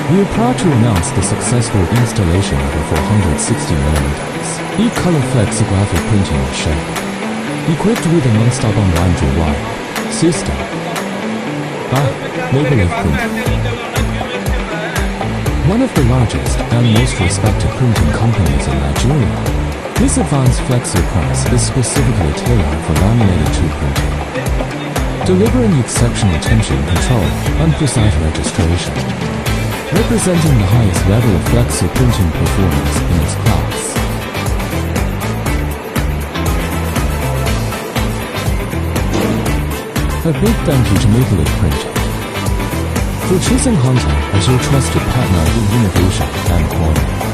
We are proud to announce the successful installation of a 460mm e-color flexographic printing machine, equipped with a non-stop unwinding wire system. Mapleleaf printer. One of the largest and most respected printing companies in Nigeria, this advanced Flexo press is specifically tailored for laminated tube printing, delivering exceptional tension control and precise registration, representing the highest level of Flexo printing performance in its class. A big thank you to Mapleleaf Printing for choosing Hontec as your trusted partner in innovation and quality.